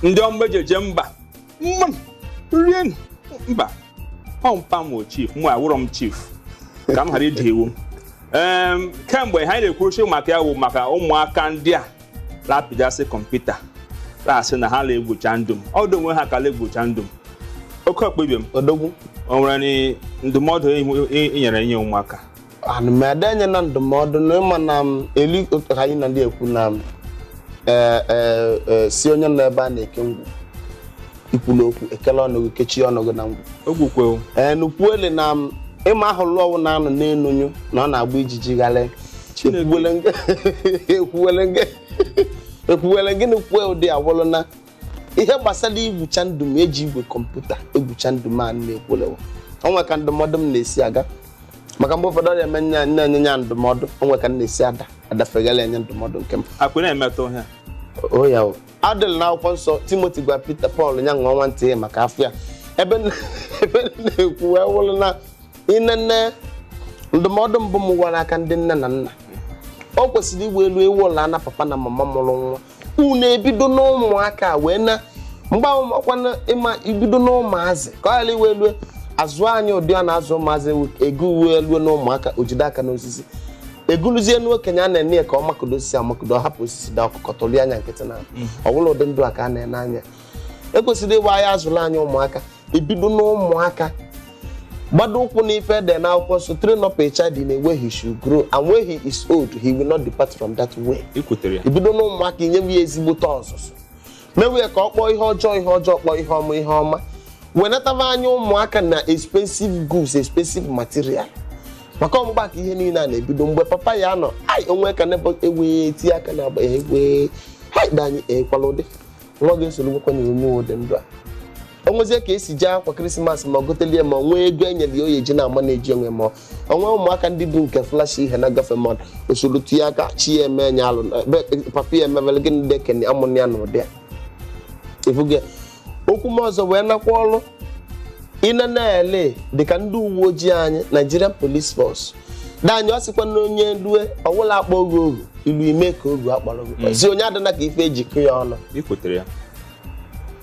ndị ọmgbejeje mba rien mba ọmpa m chief mụ awụrọ m chief ka m ghara ide iwu kemgbe ha na-ekwuchi maka ya wụ maka ụmụaka ndị a lapidasị kọmputa na-asị na ha na-egbocha ndụ m ọdụ onwe ha ka na-egbocha ndụ m oke okpebie m odogwu o nwere ndụmọdụ inyere nye ụmụaka anụmedenye na ndụmọdụ na ịma na eli ha anyị na ndị ekwu na si onye nọ ebe a na-eke ngwu ikwulu okwu ekele ọnụgụ kechie ọnụgụ na ngwu ogwukwe nukwuele na ịma ahụ lụọ ọwụ na-anọ n'enunyu na ọ na-agba ijiji ghalị ekwuwele gị na kwue ụdị awụlụ na ihe gbasara igwucha ndụ m eji igwe kọmputa egwucha ndụ m a na-ekwulewo onwe ka ndụmọdụ m na-esi aga maka mgbe ụfọdụ na-eme na-enye ya ndụmọdụ onwe ka m na-esi adafegala enye ndụmọdụ nke m akwụ na-emetụ ha o ya adịl na akwụkwọ nsọ Timoti gwa Peter Paul nya ṅụọ nwantị maka afọ ya ebe na-ekwu ewụlụ na inene ndụmọdụ mbụ m gwara aka ndị nne na nna o kwesịrị iwe elu ewu ụlọ na papa na mama mụrụ nwa unu ebido n'ụmụaka wee na mgbanwekwana ịma ibido n'ụmụazị ka ọ ghara iwe elu azụ anyị ụdị a na-azụ ụmụazị egu uwe elu n'ụmụaka ojide aka n'osisi eguluzie n'okenye a na-ene ka ọ makodo osisi amakodo ọ hapụ osisi da ọkụkọ tụrụ anya nkịtị na ọwụlụ ụdị ndụ a ka a na-ene anya ekwesịrị ịgba anyị azụrụ anyị ụmụaka ebido n'ụmụaka gbado ụkwụ n'ife ede na akwụkwọ nsọ train up a child in a way he should grow and when he is old he will not depart from that way. Ibido n'ụmụaka inyewe ya ezigbote ọzụzụ mewe ka ọ kpọọ ihe ọjọọ kpọọ ihe ọma ihe ọma wenatava anya ụmụaka na expensive goods expensive material maka ọmụgba ka ihe niile a na-ebido mgbe papa ya nọ onwe ka ewe tie aka na agba egwe danye ekwala ụdị nwa ga-esoro nwekwa na ome ụdị ndụ a onwezie ka esi jee akwa krismas ma gotelie ma nwee ego enyere ya oye ji na-ama na-eji onwe ma onwe ụmụaka ndị bụ nke flash ihe na-agafe mmadụ usoro tinye aka chi ya eme nye alụ papa ya emebele gị ndị ekene amụnụ ya na ụdị a efuge okwu m ọzọ wee nakwa ọrụ ịnana-ele dịka ndị uwe ojii anyị Nigerian Police Force danyị ọ sịkwa na onye rue ọwụla akpọ oge ilu ime ka oge akpọrọ gị si onye adịna ka ife ejikọ ya ọnụ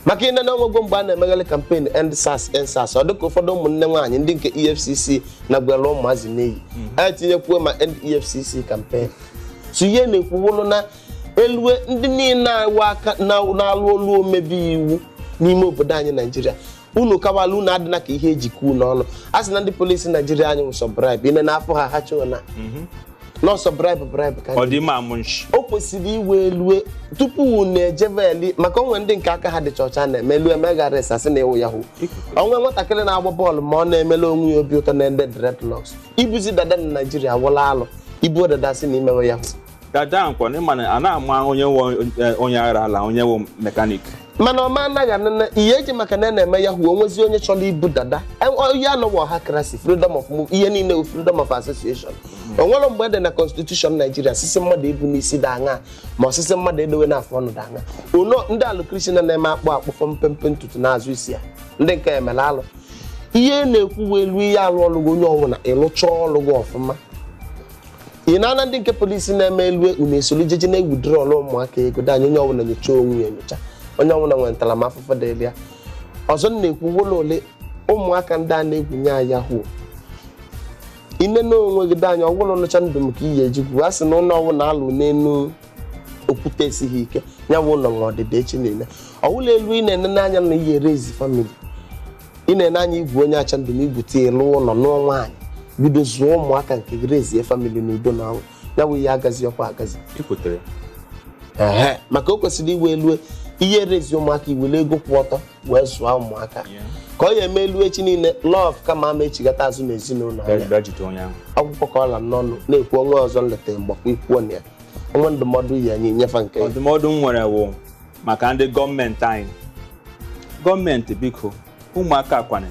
maka ịnene onwego mgbe a na-emeghele kampen EndSARS ọ dịka ụfọdụ ụmụnne nwaanyị ndị nke EFCC na gwara ụmụazị n'eyi a tinyekwuo ma EFCC kampen so ihe na-ekwuwolu na elue ndị niile awa aka na-alụ olu omebi iwu n'ime obodo anyị Naijiria unu kawala unu adịna ka ihe ejikọ n'ọnụ a sị na ndị polisi Naijiria anyị nwụsọ bribe ine na-apụ ha chụna n'ọsọ bribe ka o kwesịrị iwe elue tupu unu ejeveli maka onwe ndị nke aka ha dịcha ọcha na-eme elu emegharị asị na ewu yahoo onwe nwatakịrị na-agba bọọlụ ma ọ na-emela onwe ya obi ụtọ na ndị dreadlocks ibuzi dada na Naijiria awụla alụ ibu dada si na imewe yahoo dada nkwa ịma a na-ama onye ara ala onye wụ mekanik mana ọma anaghị anana ihe eji maka na na-eme yahoo onwezi onye chọrọ ibu dada ya anọghị ọha krasi freedom of move ihe niile freedom of association onwere mgbe dị na constitution Nigeria sisi mmadụ ibu n'isi da aṅa ma osisi mmadụ edowe n'afọ ọnụ da aṅa ono ndị alụ kristian na-eme akpụfọ mpempe ntutu na-azụ isi ya ndị nke emere alụ ihe na-ekwu elu ihe alụ ọlụgụ onye ọbụla ịlụcha ọlụgụ ọfụma ị na-ana ndị nke polisi na-eme elu unu esolu jeje na-egwudoro ọlụ ụmụaka ego danye onye ọbụla nyocha onwe ya enyocha onye ọbụla nwere ntaramahụhụ dị ya ọzọ na-ekwu ụlọ ole ụmụaka ndị a na-egwunye ya yahoo ine na onwe gị danya ọgwụlọ nụcha ndụ m ka iyi ejigwu a sị na ụlọ ọbụla alụ n'elu okwute esighị ike ya bụ ụlọ nwa ọdịda echi niile ọwụla elu ị na-ene n'anya na iyi erezi famili ị na-ene anya igwu onye acha ndụ na igwute elu ụlọ nụọ nwaanyị bido zụọ ụmụaka nke gị rezie famili n'udo na ọnwụ ya bụ ihe agazi ọkwa agazi maka o kwesịrị iwe elu ihe erezi ụmụaka iwere ego kwụ ọtọ wee zụọ ụmụaka ka ọ ya eme elu echi niile lọv kama ama echigata azụ n'ezinụlọ akwụkwọ ka ọla n'ọnụ na-ekwu onwe ọzọ nleta mgbakwa ikwuo na ya onwe ndụmọdụ ya anyị nyefe nke ya ndụmọdụ m nwere wụ maka ndị gọọmenti anyị gọọmenti biko ụmụaka kwane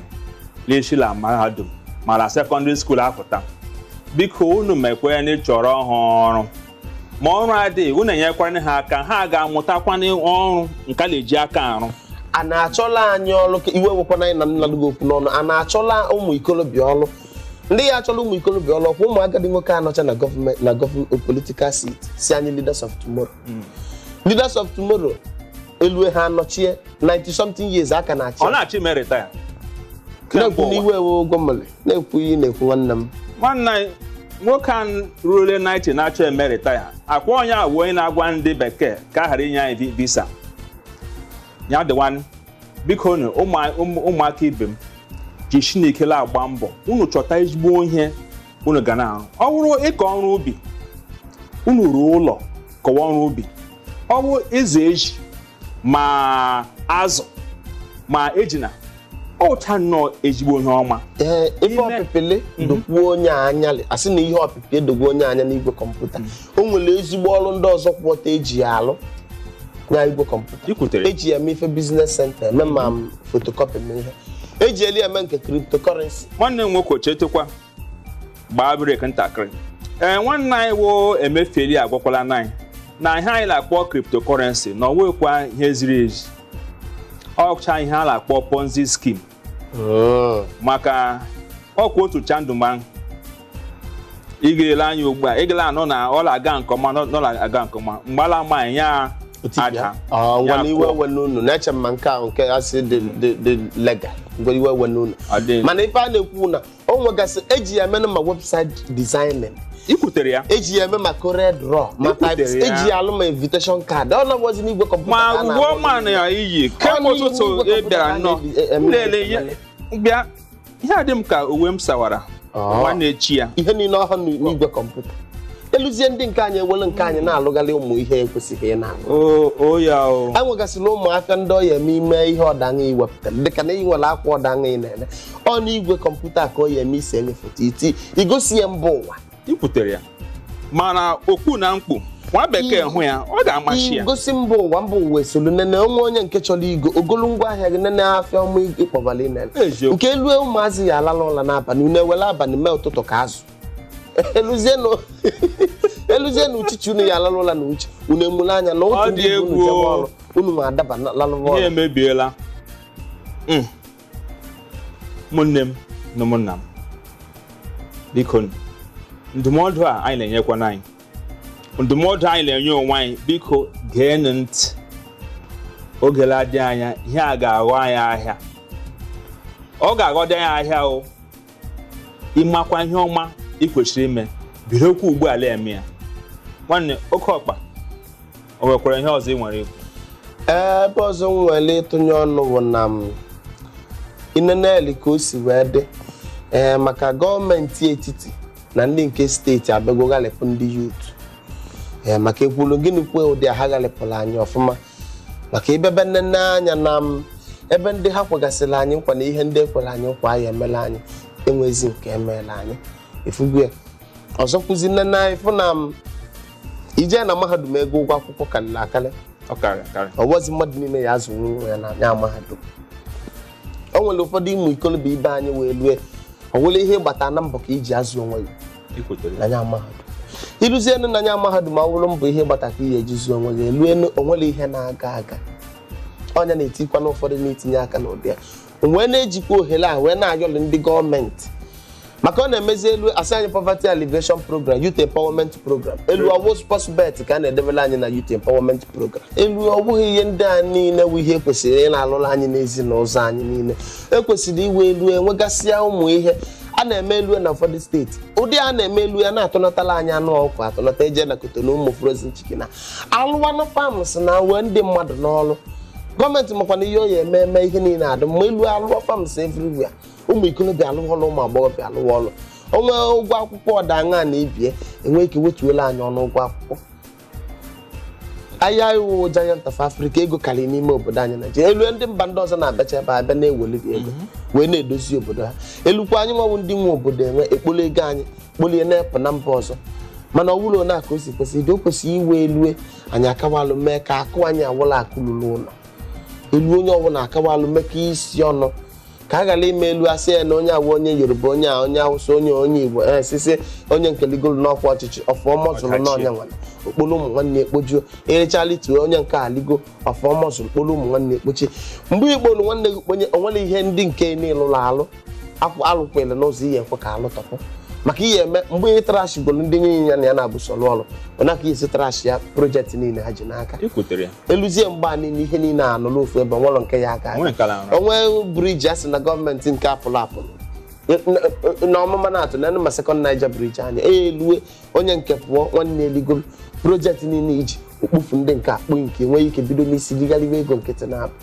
n'eshila mahadum mara sekọndịrị skuul apụta biko unu mekwe na ịchọrọ ha ọrụ ma ọrụ adịghị unu enyekwanye ha aka ha ga-amụtakwana ọrụ nke na-eji aka arụ a na-achọla anyị ọrụ iwe wekwana anyị na nnalụgo okwu n'ọnụ a na-achọla ụmụ ikolobịa ọrụ ndị ya achọla ụmụ ikolobịa ọrụ ọkwa ụmụ agadi nwoke anọcha na gọọmenti political seat si anyị leaders of tomorrow leaders of tomorrow elu ha nọchie 90 something years aka na-achị ọ na-achị ime retire na-ekwu n'iwe ụgwọ mmele na-ekwu ihe na-ekwu nwanne m nwanne nwoke a ruole 90 na-achọ eme retire akwa onye a onye na-agwa ndị bekee ka a ghara inye anyị visa ya dịwan biko nụ ụmụaka ibe m ji Chinekele agba mbọ unu chọta ezigbo ihe unu ga na-arụ ọ bụrụ ịkọ ọrụ ubi unu ruo ụlọ kọwa ọrụ ubi ọ bụ ịzụ eji ma azụ ma ejina ọcha nnọọ ezigbo ihe ọma ife ọpịpịlị dokwuo onye anya asị na ihe ọpịpị edogbuo onye anya n'igwe kọmputa o nwere ezigbo ọrụ ndị ọzọ kwụọta eji ya alụ na igwe kọmputa eji ya eme ife biznes senta eme ma fotokọpị m ihe eji eli eme nke kriptokọrensi nwanne m nwoke chetekwa gbaa breki ntakịrị nwanne anyị wo Emefiele agwakwala anyị na ihe anyị na-akpọ kriptokọrensi na ọ nwekwa ihe ziri ezi ọcha ihe a na-akpọ Ponzi scheme maka ọkwa otu chandụman igele anya ugbu a igele anọ na ọ na-aga nke ọma nọ na-aga nke ọma mgbala ma ya aja ngwa iwe wenunu na-eche mma nke ahụ nke asị dị legal ngwa iwe wenunu mana ife a na-ekwu na o nwegasị eji ya eme ma website designing ikwutere ya eji ya eme ma Red Raw ma types eji ya alụ ma invitation card ọ na-abụzi n'igwe kọmputa ma ugbo ma na ya iyi kemgbe ụtụtụ bịara nnọọ lele ya bịa ihe adị m ka uwe m sawara nwanne echi ya ihe niile ọhụrụ n'igwe kọmputa eluzie ndị nke anyị ewele nke anyị na-alụgalị ụmụ ihe ekwesịghị na-alụ a nwegasịrị ụmụaka ndị ọya eme ime ihe ọdaṅa iwepụtara dịka na ị nwere akwa ọdaṅa ị na-eme ọ n'igwe kọmputa ka ọ ya eme isi enye foto iti igosi ya mba ụwa ikwutere ya mana okpu na mkpu nwa bekee hụ ya ọ ga-amasị ya igosi mba ụwa esolu nene onwe onye nke chọrọ igo ogolo ngwa ahịa gị nene afịa ọma ịkpọbali nene nke elu ụmụazị ya alala ụla n'abalị unu ewele abalị mee ụtụtụ ka azụ eluzie na uchichi unu ya alala ụla na uche unu emule anya na otu ndị unu jebe ọrụ unu ma adaba lalụwa ọrụ ihe emebiela ụmụnne m na ụmụnna m biko ndụmọdụ a anyị na-enyekwa n'anyị ndụmọdụ anyị na-enye onwe anyị biko gee ntị oge na-adị anya ihe a ga-aghọ anyị ahịa ọ ga-aghọdị anyị ahịa o ịmakwa ihe ọma ị kwesịrị ime bidokwa ugbu a eme ya nwanne oke ọkpa o nwekwara ihe ọzọ ị nwere ikwu ebe ọzọ nwere ịtụnye ọnụ bụ na ineneli ka o si wee dị maka gọọmenti etiti na ndị nke steeti abịago galịpụ ndị yut maka ekwulu gịnị kwe ụdị ha galịpụrụ anyị ọfụma maka ibebe nnenne anya na ebe ndị ha kwegasịrị anyị nkwa na ihe ndị ekwere anyị nkwa ya emela anyị enwezi nke emeela anyị efugu ya ọzọ kwụzi nnenne anyị fụ na ije na mahadum ego ụgwọ akwụkwọ karịrị akarị ọwọzi mmadụ niile ya azụ nwe ya na anya mahadum o nwere ụfọdụ ịmụ ikolobịa ibe anyị wee lue ọ nwere ihe gbata na mbọ ka iji azụ onwe ya n'anya mahadum iluzienu n'anya mahadum awụrụ mbọ ihe gbata ka ihe eji zuo onwe ya eluenu onwere ihe na-aga aga ọnya na-etikwa n'ụfọdụ na-etinye aka n'ụdị ya wee na-ejikwa ohere a wee na-ayọlụ ndị gọọmenti maka ọ na-emezi elu asị anyị poverty alleviation program youth empowerment program elu ọwụ sports bet ka a na-edebela anyị na youth empowerment program elu ọ bụghị ihe ndị a niile bụ ihe kwesịrị ị na-alụrụ anyị n'ezinụlọ anyị niile ekwesịrị iwe elu enwegasịa ụmụ ihe a na-eme elu na ụfọdụ steeti ụdị a na-eme elu ya na-atụnatala anyị anụ ọkụ atụnata eje na koto na ụmụ frozen chicken na alụwanụ farms na wee ndị mmadụ n'ọrụ gọọmenti makwa na ihe ọ ya eme ihe niile adị mma elu alụọ farms everywhere ụmụ ikolobịa alụwa ọrụ ụmụ agbọghọbịa alụwa ọrụ onwe ụgwọ akwụkwọ ọdaṅa na ibie enwe ike wetuola anyị ọnụ ụgwọ akwụkwọ ahịa iwu Giant of Africa ego karịrị n'ime obodo anyị Naịjirịa elu ndị mba ndị ọzọ na-abịacha ebe abịa na-eweliri ego wee na-edozi obodo ha elukwa anyị nwawu ndị nwe obodo enwe ekpolo ego anyị kpolie na-epụ na mba ọzọ mana ọ wụrụ na aka o si kwesịrị o kwesịrị iwe elue anyị akawalụ mee ka akụ anyị awụla akụ lụrụ ụlọ elu onye ọbụla akawalụ mee ka isi ọnụ ka a ghara ime elu asị ya na onye awụ onye Yoruba onye Awụsa onye Igbo sisi onye nke ligoro n'ọkwa ọchịchị ọfọma zụrụ n'ọnya nwere okpolo ụmụ nwanne ekpojuo erechala ituo onye nke aligo ọfọma zụrụ okpolo ụmụ nwanne ekpochi mgbe ikpolu nwanne gị kponye onwere ihe ndị nke n'ịlụrụ alụ alụkwele n'ụzọ ihe ekwe ka alụ tọpụ maka ihe eme mgbe trash bụ ndị nye ya na ya na-abụ sọlụ ọrụ ọ na ka isi trash ya projekti niile ha ji n'aka eluzie mgbe niile ihe niile anọ n'ofu ebe nwere nke ya aka onwe briji a sị na gọọmenti nke apụlụ apụlụ na ọmụma na-atụ na ma sekọnd Niger briji anya elue onye nke pụọ nwanne eligoro projekti niile iji okpufu ndị nke akpụ nke enweghị ike bido n'isi ligaliwe ego nkịtị na-apụ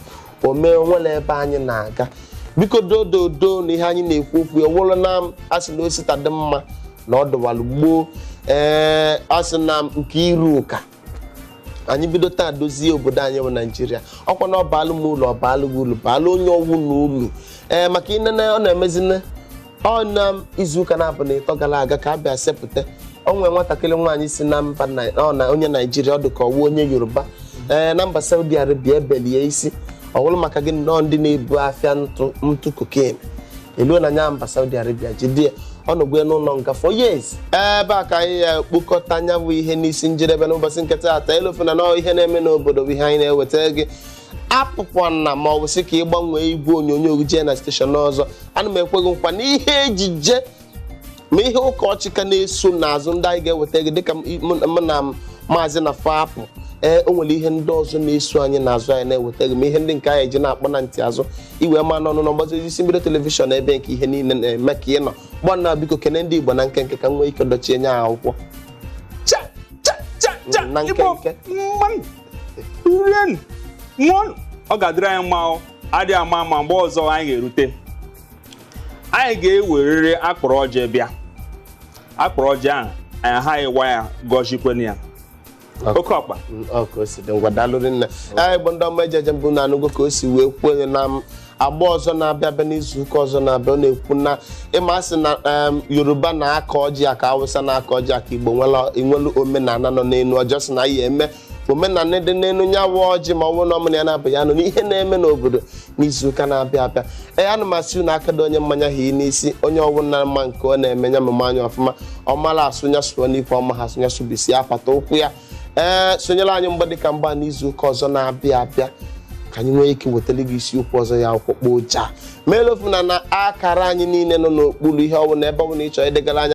o mee onwere ebe anyị na-aga biko dododo na ihe anyị na-ekwu okwu ewụrụ na asị na osita dị mma na ọ dọwalụ gboo asị na nke iru ụka anyị bido taa dozie obodo anyị bụ Naijiria ọkwa na ọbalụ m ụlọ ọbalụ gị ụlọ balụ onye ọwụ na ụlọ maka inene ọ na-emezine ọ na izuụka na-abụ na ịtọ gara aga ka a bịa sepụta o nwere nwatakịrị nwaanyị si na mba na onye Naijiria ọ dị ka ọwụ onye Yoruba na mba Saudi Arabia ebelie isi ọwụrụ maka gị nọọ ndị na-ebu afịa ntụ koken eluo na nya mba Saudi Arabia jide ọnọgwe n'ụlọ nga for years ebe a ka anyị ya kpokọta anya bụ ihe n'isi njedebe n'ụbọchị nketa ata elofu na nọọ ihe na-eme n'obodo bụ ihe anyị na-eweta gị apụkwana ma ọ bụ sị ka ị gbanwee igwe onyonyo jee na steshọn ọzọ ana m ekweghị nkwa na ihe ejije ma ihe ụka ọchị ka na-eso n'azụ ndị anyị ga-eweta gị dịka m na maazị na fapụ o nwere ihe ndị ọzọ na-eso anyị n'azụ anyị na-eweta gị ma ihe ndị nke anyị eji na-akpọ na ntị azụ iwe ma n'ọnụ na mgbasa ozi mbido telivishọn ebe nke ihe niile na-eme ka ị nọ gbana biko kene ndị Igbo na nkenke ka nwee ike dochie nye ha akwụkwọ na nkenke ọ ga-adịrị anyị mma adịghị ama ma mgbe ọzọ anyị ga-erute anyị ga-ewerere akpọrọ ọjị bịa akpọrọ ọjị ahụ anyị aghaghị waya gọzikweni ya oke ọkpa ọkụ si dị ngwa dalụrị nne anyị bụ ndị ọma ejeje mbụ na anụgo ka o si wee kwenye na agba ọzọ na-abịa abịa n'izu ụka ọzọ na-abịa ọ na-ekwu na ịma sị na Yoruba na-aka ọjị aka Hausa na-aka ọjị aka Igbo nwelu omenala nọ n'elu ọjọọ sị na ya eme omenala dị n'elu nyawa ọjị ma ọ bụrụ na ọmụna ya na-abụ ya nọ n'ihe na-eme n'obodo n'izu ụka na-abịa abịa ana m asị unu akado onye mmanya hi n'isi onye ọbụla mma nke ọ na-eme nya mama anya ọfụma ọ mara asụnya sụọ n'ife ọma ha asụnya sụbisi apata ụkwụ ya sonyere anyị mgbe dịka mgba n'izu ụka ọzọ na-abịa abịa ka anyị nwee ike wetara gị isiokwu ọzọ ya akwụkwọ kpoja meelofu na akara anyị niile nọ n'okpuru ihe ọbụla ebe ọbụla ị chọrọ idegara anyị